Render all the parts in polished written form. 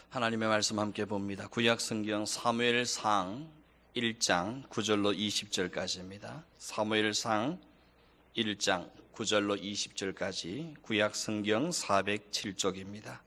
하나님의 말씀 함께 봅니다. 구약 성경 사무엘상 1장 9절로 20절까지입니다. 사무엘상 1장 9절로 20절까지 구약 성경 407쪽입니다.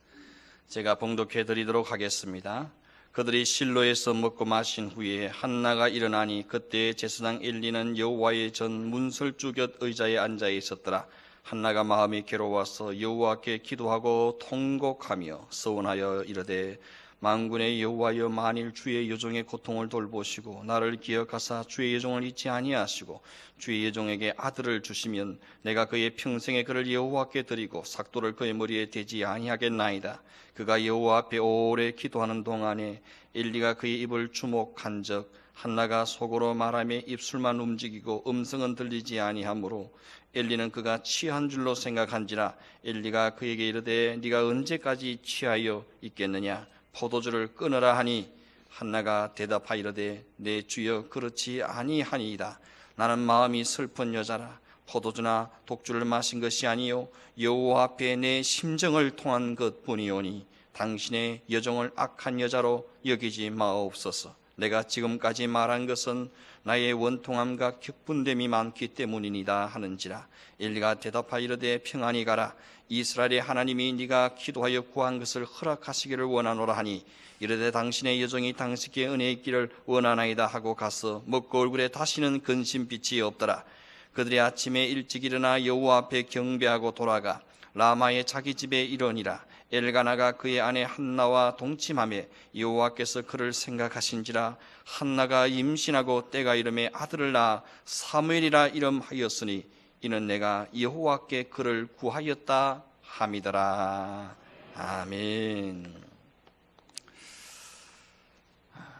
제가 봉독해 드리도록 하겠습니다. 그들이 실로에서 먹고 마신 후에 한나가 일어나니 그때 제사장 엘리는 여호와의 전 문설주 곁 의자에 앉아 있었더라. 한나가 마음이 괴로워서 여호와께 기도하고 통곡하며 서원하여 이르되 만군의 여호와여, 만일 주의 여종의 고통을 돌보시고 나를 기억하사 주의 여종을 잊지 아니하시고 주의 여종에게 아들을 주시면 내가 그의 평생에 그를 여호와께 드리고 삭도를 그의 머리에 대지 아니하겠나이다. 그가 여호와 앞에 오래 기도하는 동안에 엘리가 그의 입을 주목한즉 한나가 속으로 말하며 입술만 움직이고 음성은 들리지 아니하므로 엘리는 그가 취한 줄로 생각한지라. 엘리가 그에게 이르되 네가 언제까지 취하여 있겠느냐? 포도주를 끊으라 하니 한나가 대답하이르되 내 주여 그렇지 아니하니이다. 나는 마음이 슬픈 여자라. 포도주나 독주를 마신 것이 아니요 여호와 앞에 내 심정을 통한 것뿐이오니 당신의 여종을 악한 여자로 여기지 마옵소서. 내가 지금까지 말한 것은 나의 원통함과 격분됨이 많기 때문이니다 하는지라. 엘리가 대답하이르되 평안히 가라. 이스라엘의 하나님이 네가 기도하여 구한 것을 허락하시기를 원하노라 하니 이르되 당신의 여종이 당신께 은혜 있기를 원하나이다 하고 가서 먹고 얼굴에 다시는 근심빛이 없더라. 그들이 아침에 일찍 일어나 여호와 앞에 경배하고 돌아가 라마의 자기 집에 이르니라. 엘가나가 그의 아내 한나와 동침하며 여호와께서 그를 생각하신지라. 한나가 임신하고 때가 이름에 아들을 낳아 사무엘이라 이름하였으니 이는 내가 여호와께 그를 구하였다 함이더라. 아멘.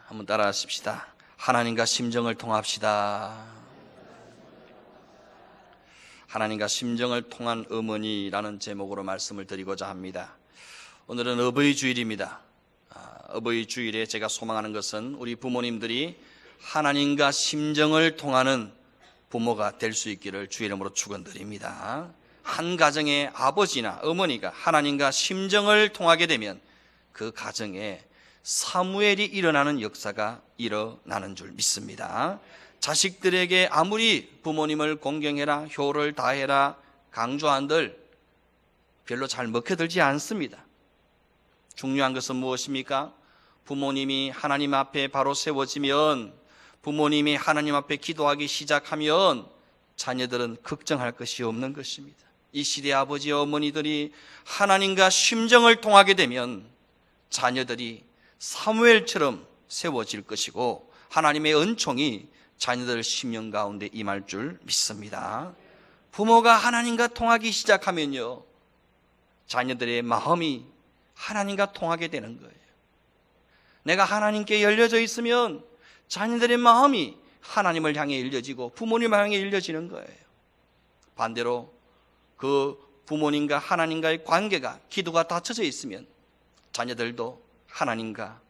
한번 따라하십시다. 하나님과 심정을 통합시다. 하나님과 심정을 통한 어머니라는 제목으로 말씀을 드리고자 합니다. 오늘은 어버이 주일입니다. 어버이 주일에 제가 소망하는 것은 우리 부모님들이 하나님과 심정을 통하는 부모가 될 수 있기를 주의 이름으로 축원드립니다. 한 가정의 아버지나 어머니가 하나님과 심정을 통하게 되면 그 가정에 사무엘이 일어나는 역사가 일어나는 줄 믿습니다. 자식들에게 아무리 부모님을 공경해라, 효를 다해라 강조한들 별로 잘 먹혀들지 않습니다. 중요한 것은 무엇입니까? 부모님이 하나님 앞에 바로 세워지면, 부모님이 하나님 앞에 기도하기 시작하면 자녀들은 걱정할 것이 없는 것입니다. 이 시대의 아버지 어머니들이 하나님과 심정을 통하게 되면 자녀들이 사무엘처럼 세워질 것이고 하나님의 은총이 자녀들 심령 가운데 임할 줄 믿습니다. 부모가 하나님과 통하기 시작하면요, 자녀들의 마음이 하나님과 통하게 되는 거예요. 내가 하나님께 열려져 있으면 자녀들의 마음이 하나님을 향해 열려지고 부모님을 향해 열려지는 거예요. 반대로 그 부모님과 하나님과의 관계가, 기도가 닫혀져 있으면 자녀들도 하나님과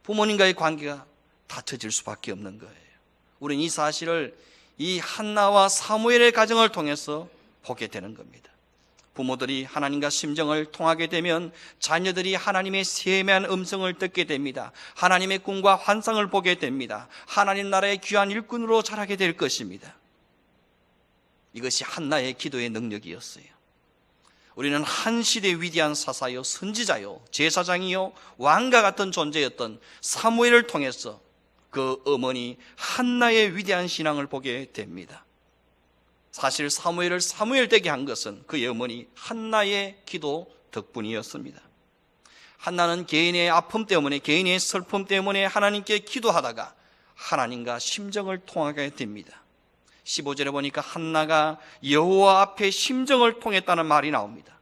부모님과의 관계가 닫혀질 수밖에 없는 거예요. 우리는 이 사실을 이 한나와 사무엘의 가정을 통해서 보게 되는 겁니다. 부모들이 하나님과 심정을 통하게 되면 자녀들이 하나님의 세미한 음성을 듣게 됩니다. 하나님의 꿈과 환상을 보게 됩니다. 하나님 나라의 귀한 일꾼으로 자라게 될 것입니다. 이것이 한나의 기도의 능력이었어요. 우리는 한 시대의 위대한 사사요, 선지자요, 제사장이요, 왕과 같은 존재였던 사무엘을 통해서 그 어머니 한나의 위대한 신앙을 보게 됩니다. 사실 사무엘을 사무엘 되게 한 것은 그의 어머니 한나의 기도 덕분이었습니다. 한나는 개인의 아픔 때문에, 개인의 슬픔 때문에 하나님께 기도하다가 하나님과 심정을 통하게 됩니다. 15절에 보니까 한나가 여호와 앞에 심정을 통했다는 말이 나옵니다.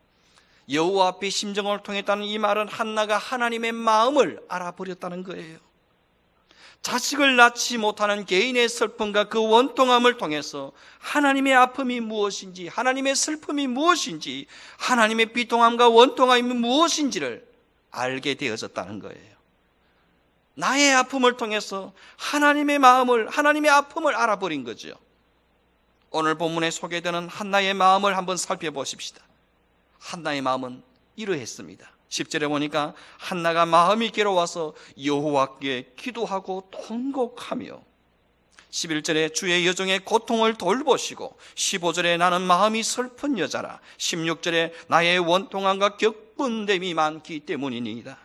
여호와 앞에 심정을 통했다는 이 말은 한나가 하나님의 마음을 알아버렸다는 거예요. 자식을 낳지 못하는 개인의 슬픔과 그 원통함을 통해서 하나님의 아픔이 무엇인지, 하나님의 슬픔이 무엇인지, 하나님의 비통함과 원통함이 무엇인지를 알게 되어졌다는 거예요. 나의 아픔을 통해서 하나님의 마음을, 하나님의 아픔을 알아버린 거죠. 오늘 본문에 소개되는 한나의 마음을 한번 살펴보십시다. 한나의 마음은 이러했습니다. 10절에 보니까 한나가 마음이 괴로워서 여호와께 기도하고 통곡하며, 11절에 주의 여종의 고통을 돌보시고, 15절에 나는 마음이 슬픈 여자라, 16절에 나의 원통함과 격분됨이 많기 때문이니이다.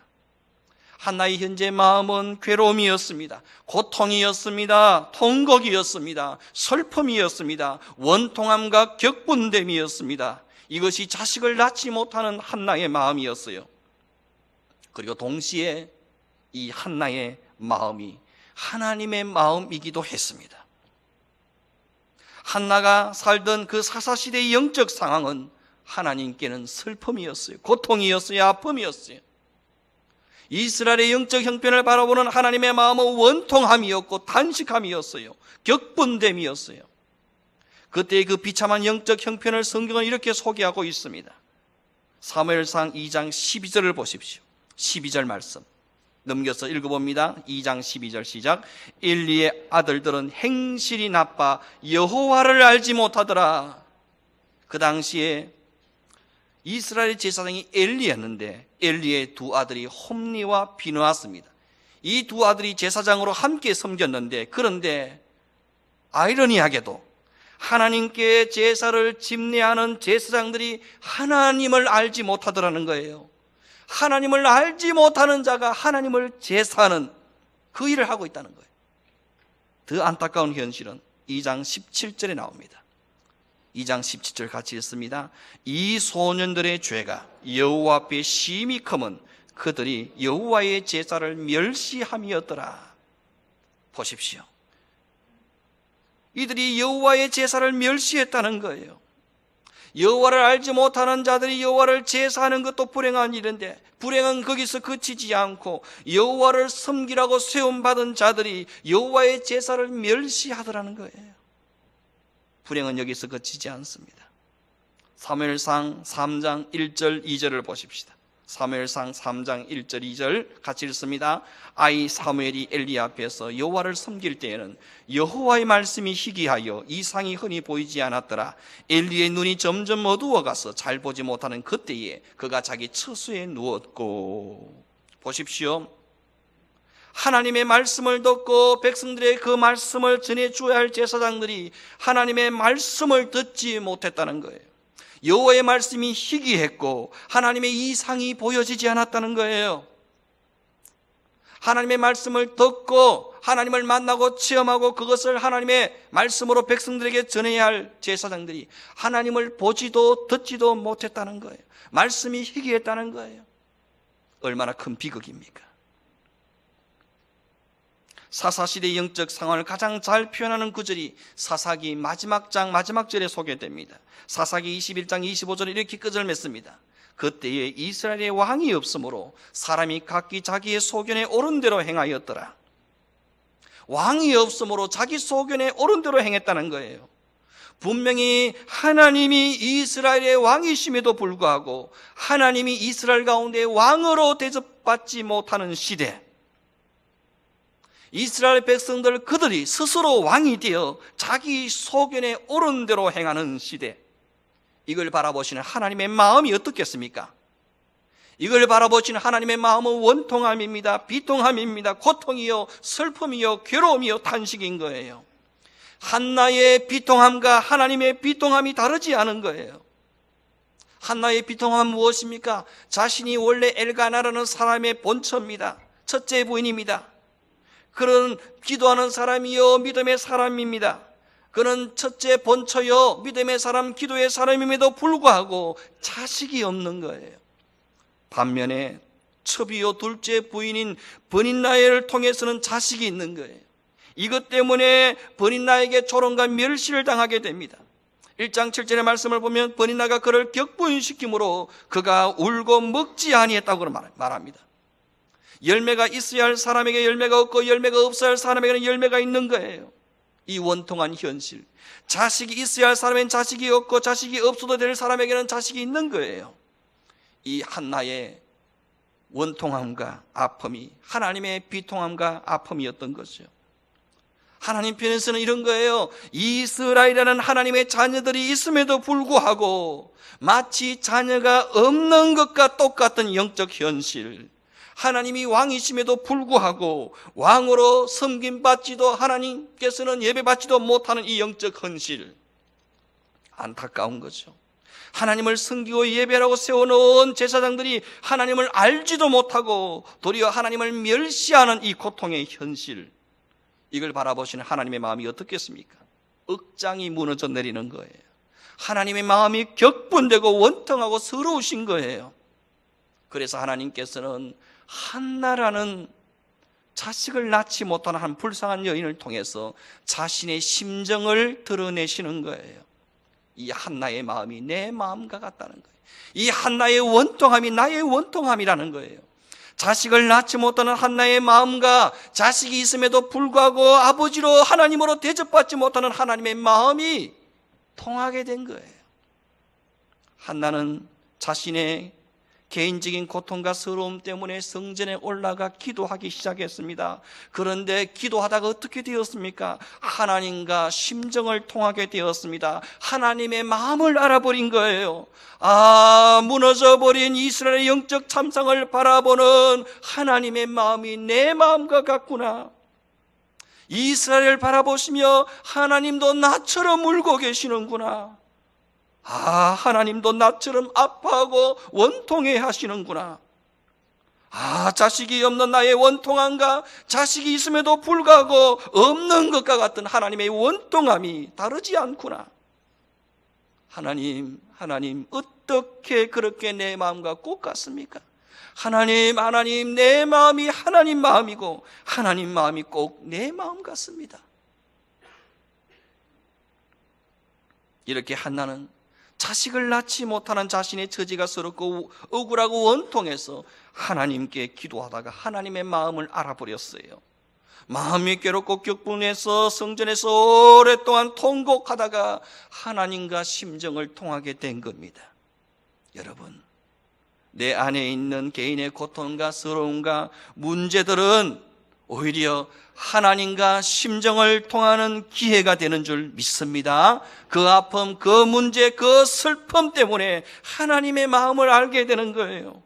한나의 현재 마음은 괴로움이었습니다. 고통이었습니다. 통곡이었습니다. 슬픔이었습니다. 원통함과 격분됨이었습니다. 이것이 자식을 낳지 못하는 한나의 마음이었어요. 그리고 동시에 이 한나의 마음이 하나님의 마음이기도 했습니다. 한나가 살던 그 사사시대의 영적 상황은 하나님께는 슬픔이었어요. 고통이었어요. 아픔이었어요. 이스라엘의 영적 형편을 바라보는 하나님의 마음은 원통함이었고 단식함이었어요. 격분됨이었어요. 그때의 그 비참한 영적 형편을 성경은 이렇게 소개하고 있습니다. 사무엘상 2장 12절을 보십시오. 12절 말씀 넘겨서 읽어봅니다. 2장 12절 시작. 엘리의 아들들은 행실이 나빠 여호와를 알지 못하더라. 그 당시에 이스라엘 제사장이 엘리였는데 엘리의 두 아들이 홈리와 비느하스입니다. 이 두 아들이 제사장으로 함께 섬겼는데, 그런데 아이러니하게도 하나님께 제사를 집례하는 제사장들이 하나님을 알지 못하더라는 거예요. 하나님을 알지 못하는 자가 하나님을 제사하는 그 일을 하고 있다는 거예요. 더 안타까운 현실은 2장 17절에 나옵니다. 2장 17절 같이 읽습니다. 이 소년들의 죄가 여호와 앞에 심히 크면 그들이 여호와의 제사를 멸시함이었더라. 보십시오. 이들이 여호와의 제사를 멸시했다는 거예요. 여호와를 알지 못하는 자들이 여호와를 제사하는 것도 불행한 일인데, 불행은 거기서 그치지 않고 여호와를 섬기라고 세움받은 자들이 여호와의 제사를 멸시하더라는 거예요. 불행은 여기서 그치지 않습니다. 사무엘상 3장 1절 2절을 보십시다. 사무엘상 3장 1절 2절 같이 읽습니다. 아이 사무엘이 엘리 앞에서 여호와를 섬길 때에는 여호와의 말씀이 희귀하여 이상이 흔히 보이지 않았더라. 엘리의 눈이 점점 어두워가서 잘 보지 못하는 그때에 그가 자기 처소에 누웠고. 보십시오. 하나님의 말씀을 듣고 백성들의 그 말씀을 전해줘야 할 제사장들이 하나님의 말씀을 듣지 못했다는 거예요. 여호와의 말씀이 희귀했고 하나님의 이상이 보여지지 않았다는 거예요. 하나님의 말씀을 듣고 하나님을 만나고 체험하고 그것을 하나님의 말씀으로 백성들에게 전해야 할 제사장들이 하나님을 보지도 듣지도 못했다는 거예요. 말씀이 희귀했다는 거예요. 얼마나 큰 비극입니까? 사사시대의 영적 상황을 가장 잘 표현하는 구절이 사사기 마지막 장 마지막 절에 소개됩니다. 사사기 21장 25절에 이렇게 끝을 맺습니다. 그때에 이스라엘의 왕이 없으므로 사람이 각기 자기의 소견에 옳은 대로 행하였더라. 왕이 없으므로 자기 소견에 옳은 대로 행했다는 거예요. 분명히 하나님이 이스라엘의 왕이심에도 불구하고 하나님이 이스라엘 가운데 왕으로 대접받지 못하는 시대, 이스라엘 백성들 그들이 스스로 왕이 되어 자기 소견에 옳은 대로 행하는 시대, 이걸 바라보시는 하나님의 마음이 어떻겠습니까? 이걸 바라보시는 하나님의 마음은 원통함입니다. 비통함입니다. 고통이요 슬픔이요 괴로움이요 탄식인 거예요. 한나의 비통함과 하나님의 비통함이 다르지 않은 거예요. 한나의 비통함은 무엇입니까? 자신이 원래 엘가나라는 사람의 본처입니다. 첫째 부인입니다. 그는 기도하는 사람이요 믿음의 사람입니다. 그는 첫째 본처요 믿음의 사람, 기도의 사람임에도 불구하고 자식이 없는 거예요. 반면에 첩이요 둘째 부인인 버닛나엘을 통해서는 자식이 있는 거예요. 이것 때문에 버닛나에게 조롱과 멸시를 당하게 됩니다. 1장 7절의 말씀을 보면 버닛나가 그를 격분시키므로 그가 울고 먹지 아니했다고 말합니다. 열매가 있어야 할 사람에게 열매가 없고 열매가 없어야 할 사람에게는 열매가 있는 거예요. 이 원통한 현실, 자식이 있어야 할 사람에게는 자식이 없고 자식이 없어도 될 사람에게는 자식이 있는 거예요. 이 한나의 원통함과 아픔이 하나님의 비통함과 아픔이었던 거죠. 하나님 편에서는 이런 거예요. 이스라엘이라는 하나님의 자녀들이 있음에도 불구하고 마치 자녀가 없는 것과 똑같은 영적 현실, 하나님이 왕이심에도 불구하고 왕으로 섬김받지도 하나님께서는 예배받지도 못하는 이 영적 현실, 안타까운 거죠. 하나님을 섬기고 예배라고 세워놓은 제사장들이 하나님을 알지도 못하고 도리어 하나님을 멸시하는 이 고통의 현실, 이걸 바라보시는 하나님의 마음이 어떻겠습니까? 억장이 무너져 내리는 거예요. 하나님의 마음이 격분되고 원통하고 서러우신 거예요. 그래서 하나님께서는 한나라는 자식을 낳지 못하는 한 불쌍한 여인을 통해서 자신의 심정을 드러내시는 거예요. 이 한나의 마음이 내 마음과 같다는 거예요. 이 한나의 원통함이 나의 원통함이라는 거예요. 자식을 낳지 못하는 한나의 마음과 자식이 있음에도 불구하고 아버지로 하나님으로 대접받지 못하는 하나님의 마음이 통하게 된 거예요. 한나는 자신의 개인적인 고통과 서러움 때문에 성전에 올라가 기도하기 시작했습니다. 그런데 기도하다가 어떻게 되었습니까? 하나님과 심정을 통하게 되었습니다. 하나님의 마음을 알아버린 거예요. 무너져버린 이스라엘의 영적 참상을 바라보는 하나님의 마음이 내 마음과 같구나. 이스라엘을 바라보시며 하나님도 나처럼 울고 계시는구나. 하나님도 나처럼 아파하고 원통해 하시는구나. 자식이 없는 나의 원통함과 자식이 있음에도 불구하고 없는 것과 같은 하나님의 원통함이 다르지 않구나. 하나님 어떻게 그렇게 내 마음과 꼭 같습니까? 하나님 내 마음이 하나님 마음이고 하나님 마음이 꼭 내 마음 같습니다. 이렇게 한나는 자식을 낳지 못하는 자신의 처지가 서럽고 억울하고 원통해서 하나님께 기도하다가 하나님의 마음을 알아버렸어요. 마음이 괴롭고 격분해서 성전에서 오랫동안 통곡하다가 하나님과 심정을 통하게 된 겁니다. 여러분, 내 안에 있는 개인의 고통과 서러움과 문제들은 오히려 하나님과 심정을 통하는 기회가 되는 줄 믿습니다. 그 아픔, 그 문제, 그 슬픔 때문에 하나님의 마음을 알게 되는 거예요.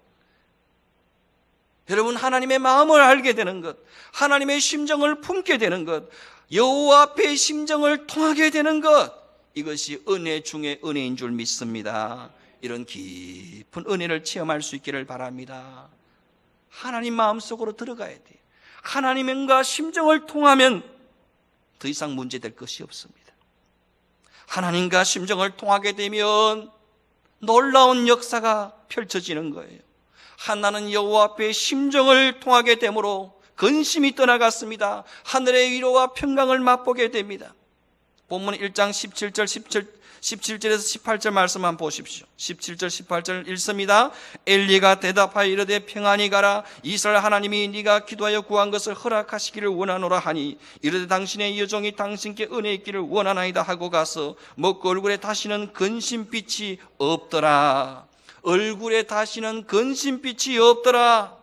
여러분, 하나님의 마음을 알게 되는 것, 하나님의 심정을 품게 되는 것, 여호와 앞에 심정을 통하게 되는 것, 이것이 은혜 중에 은혜인 줄 믿습니다. 이런 깊은 은혜를 체험할 수 있기를 바랍니다. 하나님 마음속으로 들어가야 돼요. 하나님과 심정을 통하면 더 이상 문제될 것이 없습니다. 하나님과 심정을 통하게 되면 놀라운 역사가 펼쳐지는 거예요. 한나는 여호와 앞에 심정을 통하게 되므로 근심이 떠나갔습니다. 하늘의 위로와 평강을 맛보게 됩니다. 본문 1장 17절에서 18절 말씀 한번 보십시오. 17절 18절 읽습니다. 엘리가 대답하여 이르되 평안히 가라. 이스라엘 하나님이 네가 기도하여 구한 것을 허락하시기를 원하노라 하니 이르되 당신의 여종이 당신께 은혜 있기를 원하나이다 하고 가서 먹고 얼굴에 다시는 근심빛이 없더라. 얼굴에 다시는 근심빛이 없더라.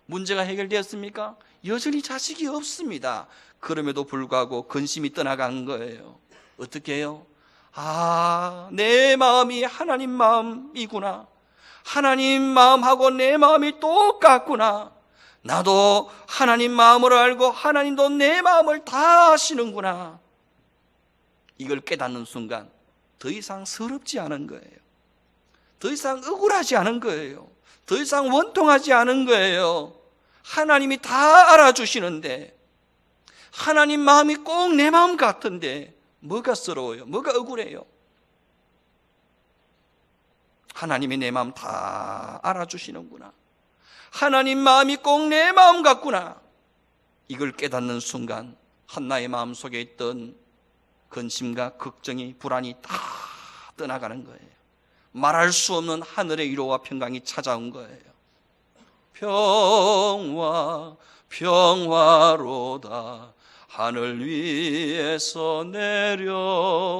문제가 해결되었습니까? 여전히 자식이 없습니다. 그럼에도 불구하고 근심이 떠나간 거예요. 어떻게 해요? 내 마음이 하나님 마음이구나. 하나님 마음하고 내 마음이 똑같구나. 나도 하나님 마음을 알고 하나님도 내 마음을 다 아시는구나. 이걸 깨닫는 순간 더 이상 서럽지 않은 거예요. 더 이상 억울하지 않은 거예요. 더 이상 원통하지 않은 거예요. 하나님이 다 알아주시는데, 하나님 마음이 꼭 내 마음 같은데 뭐가 서러워요? 뭐가 억울해요? 하나님이 내 마음 다 알아주시는구나. 하나님 마음이 꼭 내 마음 같구나. 이걸 깨닫는 순간 한나의 마음 속에 있던 근심과 걱정이, 불안이 다 떠나가는 거예요. 말할 수 없는 하늘의 위로와 평강이 찾아온 거예요. 평화로다. 하늘 위에서 내려오네.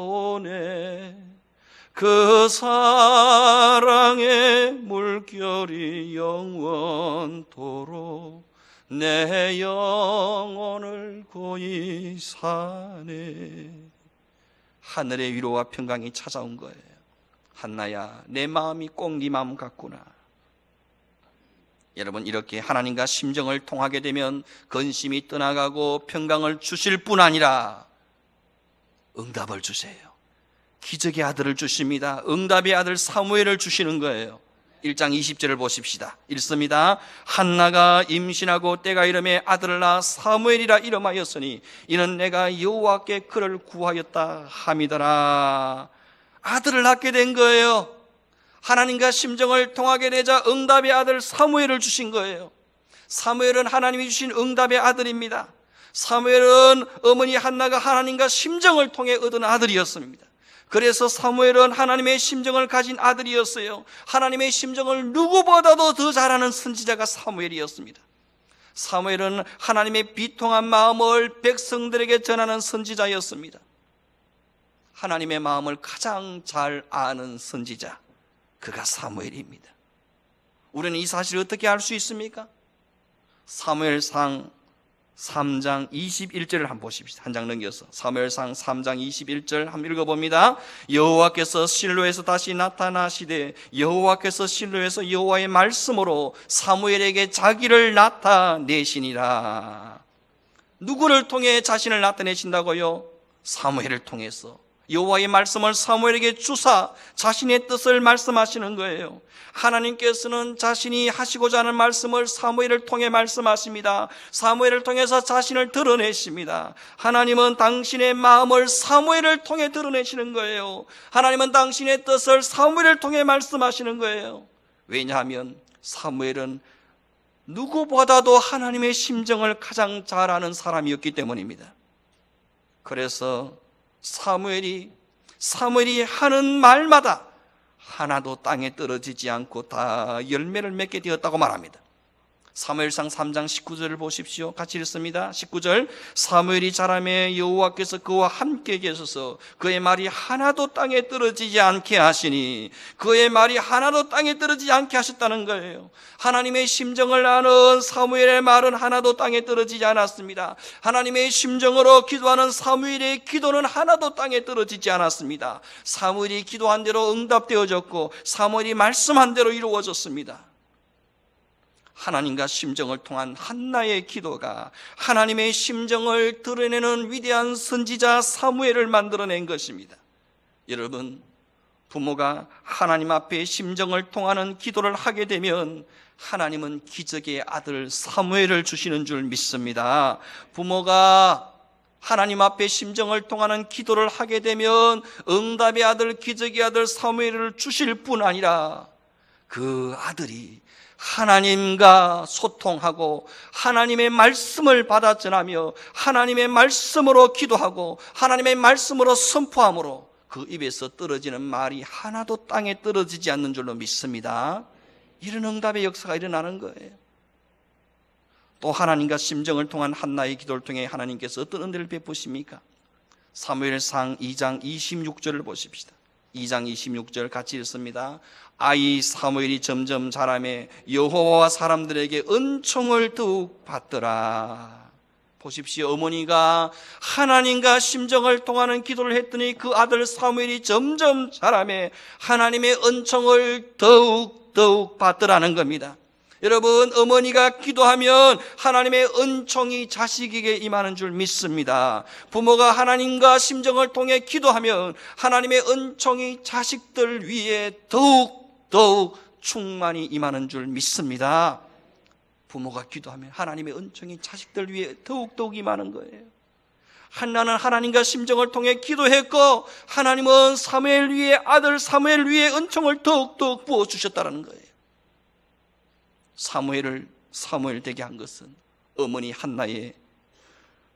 그 사랑의 물결이 영원토록 내 영혼을 고이 사네. 하늘의 위로와 평강이 찾아온 거예요. 한나야, 내 마음이 꼭 네 마음 같구나. 여러분, 이렇게 하나님과 심정을 통하게 되면 근심이 떠나가고 평강을 주실 뿐 아니라 응답을 주세요. 기적의 아들을 주십니다. 응답의 아들 사무엘을 주시는 거예요. 1장 20절을 보십시다. 읽습니다. 한나가 임신하고 때가 이름에 아들을 낳아 사무엘이라 이름하였으니 이는 내가 여호와께 그를 구하였다 함이더라. 아들을 낳게 된 거예요. 하나님과 심정을 통하게 되자 응답의 아들 사무엘을 주신 거예요. 사무엘은 하나님이 주신 응답의 아들입니다. 사무엘은 어머니 한나가 하나님과 심정을 통해 얻은 아들이었습니다. 그래서 사무엘은 하나님의 심정을 가진 아들이었어요. 하나님의 심정을 누구보다도 더 잘 아는 선지자가 사무엘이었습니다. 사무엘은 하나님의 비통한 마음을 백성들에게 전하는 선지자였습니다. 하나님의 마음을 가장 잘 아는 선지자, 그가 사무엘입니다. 우리는 이 사실을 어떻게 알 수 있습니까? 사무엘상 3장 21절을 한번 보십시다. 한 장 넘겨서 사무엘상 3장 21절 한번 읽어봅니다. 여호와께서 실로에서 다시 나타나시되 여호와께서 실로에서 여호와의 말씀으로 사무엘에게 자기를 나타내시니라. 누구를 통해 자신을 나타내신다고요? 사무엘을 통해서. 여호와의 말씀을 사무엘에게 주사 자신의 뜻을 말씀하시는 거예요. 하나님께서는 자신이 하시고자 하는 말씀을 사무엘을 통해 말씀하십니다. 사무엘을 통해서 자신을 드러내십니다. 하나님은 당신의 마음을 사무엘을 통해 드러내시는 거예요. 하나님은 당신의 뜻을 사무엘을 통해 말씀하시는 거예요. 왜냐하면 사무엘은 누구보다도 하나님의 심정을 가장 잘 아는 사람이었기 때문입니다. 그래서 사무엘이 하는 말마다 하나도 땅에 떨어지지 않고 다 열매를 맺게 되었다고 말합니다. 사무엘상 3장 19절을 보십시오. 같이 읽습니다. 19절. 사무엘이 자라매 여호와께서 그와 함께 계셔서 그의 말이 하나도 땅에 떨어지지 않게 하시니, 그의 말이 하나도 땅에 떨어지지 않게 하셨다는 거예요. 하나님의 심정을 아는 사무엘의 말은 하나도 땅에 떨어지지 않았습니다. 하나님의 심정으로 기도하는 사무엘의 기도는 하나도 땅에 떨어지지 않았습니다. 사무엘이 기도한 대로 응답되어졌고 사무엘이 말씀한 대로 이루어졌습니다. 하나님과 심정을 통한 한나의 기도가 하나님의 심정을 드러내는 위대한 선지자 사무엘을 만들어낸 것입니다. 여러분, 부모가 하나님 앞에 심정을 통하는 기도를 하게 되면 하나님은 기적의 아들 사무엘을 주시는 줄 믿습니다. 부모가 하나님 앞에 심정을 통하는 기도를 하게 되면 응답의 아들, 기적의 아들 사무엘을 주실 뿐 아니라 그 아들이 하나님과 소통하고 하나님의 말씀을 받아 전하며 하나님의 말씀으로 기도하고 하나님의 말씀으로 선포함으로 그 입에서 떨어지는 말이 하나도 땅에 떨어지지 않는 줄로 믿습니다. 이런 응답의 역사가 일어나는 거예요. 또 하나님과 심정을 통한 한나의 기도를 통해 하나님께서 어떤 은혜를 베푸십니까? 사무엘상 2장 26절을 보십시다. 2장 26절 같이 읽습니다. 아이 사무엘이 점점 자라매 여호와와 사람들에게 은총을 더욱 받더라. 보십시오. 어머니가 하나님과 심정을 통하는 기도를 했더니 그 아들 사무엘이 점점 자라매 하나님의 은총을 더욱 받더라는 겁니다. 여러분, 어머니가 기도하면 하나님의 은총이 자식에게 임하는 줄 믿습니다. 부모가 하나님과 심정을 통해 기도하면 하나님의 은총이 자식들 위에 더욱 충만히 임하는 줄 믿습니다. 부모가 기도하면 하나님의 은총이 자식들 위에 더욱 임하는 거예요. 한나는 하나님과 심정을 통해 기도했고 하나님은 사무엘 위에 아들 사무엘 위에 은총을 더욱 부어주셨다는 거예요. 사무엘을 사무엘 되게 한 것은 어머니 한나의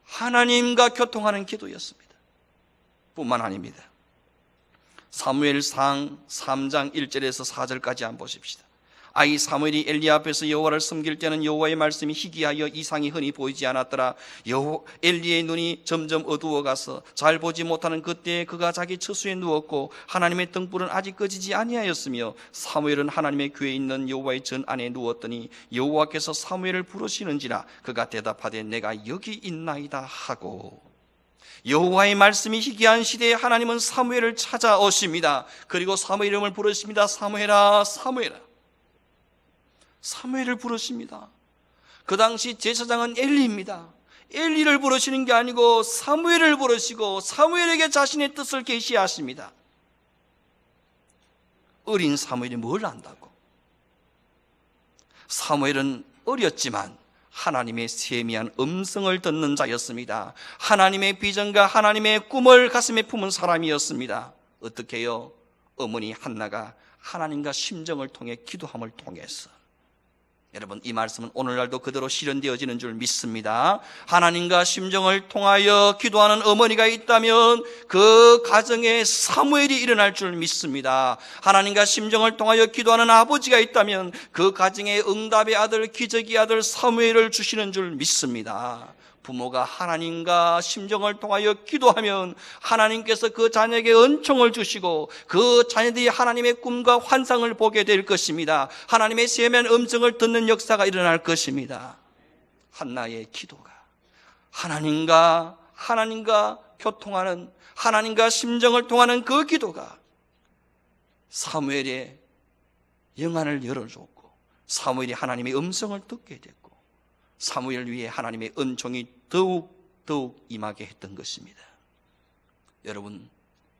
하나님과 교통하는 기도였습니다. 뿐만 아닙니다. 사무엘상 3장 1절에서 4절까지 한번 보십시다. 아이 사무엘이 엘리 앞에서 여호와를 섬길 때는 여호와의 말씀이 희귀하여 이상이 흔히 보이지 않았더라. 엘리의 눈이 점점 어두워가서 잘 보지 못하는 그때에 그가 자기 처수에 누웠고 하나님의 등불은 아직 꺼지지 아니하였으며 사무엘은 하나님의 궤에 있는 여호와의 전 안에 누웠더니 여호와께서 사무엘을 부르시는지라 그가 대답하되 내가 여기 있나이다 하고. 여호와의 말씀이 희귀한 시대에 하나님은 사무엘을 찾아오십니다. 그리고 사무엘 이름을 부르십니다. 사무엘아, 사무엘아. 사무엘을 부르십니다. 그 당시 제사장은 엘리입니다. 엘리를 부르시는 게 아니고 사무엘을 부르시고 사무엘에게 자신의 뜻을 계시하십니다. 어린 사무엘이 뭘 안다고? 사무엘은 어렸지만 하나님의 세미한 음성을 듣는 자였습니다. 하나님의 비전과 하나님의 꿈을 가슴에 품은 사람이었습니다. 어떻게요? 어머니 한나가 하나님과 심정을 통해 기도함을 통해서. 여러분, 이 말씀은 오늘날도 그대로 실현되어지는 줄 믿습니다. 하나님과 심정을 통하여 기도하는 어머니가 있다면 그 가정에 사무엘이 일어날 줄 믿습니다. 하나님과 심정을 통하여 기도하는 아버지가 있다면 그 가정에 응답의 아들, 기적의 아들 사무엘을 주시는 줄 믿습니다. 부모가 하나님과 심정을 통하여 기도하면 하나님께서 그 자녀에게 은총을 주시고 그 자녀들이 하나님의 꿈과 환상을 보게 될 것입니다. 하나님의 세미한 음성을 듣는 역사가 일어날 것입니다. 한나의 기도가 하나님과 교통하는, 하나님과 심정을 통하는 그 기도가 사무엘의 영안을 열어줬고 사무엘이 하나님의 음성을 듣게 됐고 사무엘 위에 하나님의 은총이 더욱 임하게 했던 것입니다. 여러분,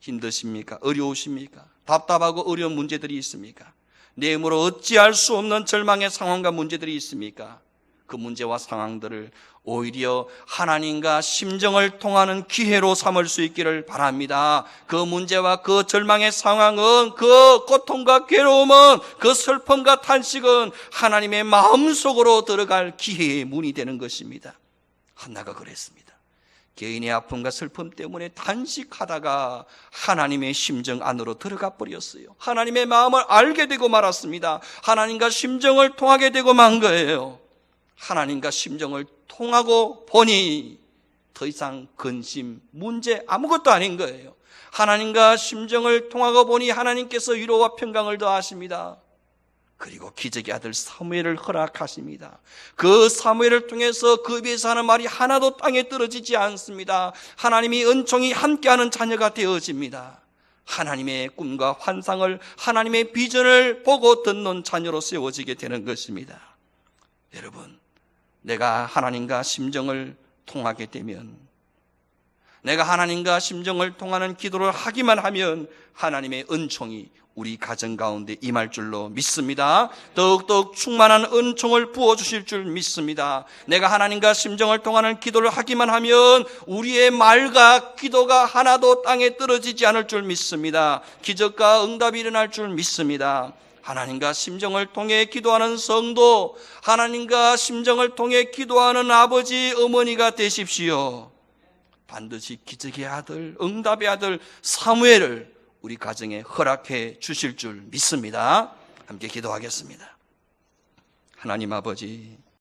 힘드십니까? 어려우십니까? 답답하고 어려운 문제들이 있습니까? 내 힘으로 어찌할 수 없는 절망의 상황과 문제들이 있습니까? 그 문제와 상황들을 오히려 하나님과 심정을 통하는 기회로 삼을 수 있기를 바랍니다. 그 문제와 그 절망의 상황은, 그 고통과 괴로움은, 그 슬픔과 탄식은 하나님의 마음속으로 들어갈 기회의 문이 되는 것입니다. 한나가 그랬습니다. 개인의 아픔과 슬픔 때문에 단식하다가 하나님의 심정 안으로 들어가 버렸어요. 하나님의 마음을 알게 되고 말았습니다. 하나님과 심정을 통하게 되고 만 거예요. 하나님과 심정을 통하고 보니 더 이상 근심, 문제 아무것도 아닌 거예요. 하나님과 심정을 통하고 보니 하나님께서 위로와 평강을 더하십니다. 그리고 기적의 아들 사무엘을 허락하십니다. 그 사무엘을 통해서 그 입에서 하는 말이 하나도 땅에 떨어지지 않습니다. 하나님이 은총이 함께하는 자녀가 되어집니다. 하나님의 꿈과 환상을, 하나님의 비전을 보고 듣는 자녀로 세워지게 되는 것입니다. 여러분, 내가 하나님과 심정을 통하게 되면, 내가 하나님과 심정을 통하는 기도를 하기만 하면 하나님의 은총이 우리 가정 가운데 임할 줄로 믿습니다. 더욱더욱 충만한 은총을 부어주실 줄 믿습니다. 내가 하나님과 심정을 통하는 기도를 하기만 하면 우리의 말과 기도가 하나도 땅에 떨어지지 않을 줄 믿습니다. 기적과 응답이 일어날 줄 믿습니다. 하나님과 심정을 통해 기도하는 성도, 하나님과 심정을 통해 기도하는 아버지, 어머니가 되십시오. 반드시 기적의 아들, 응답의 아들 사무엘을 우리 가정에 허락해 주실 줄 믿습니다. 함께 기도하겠습니다. 하나님 아버지,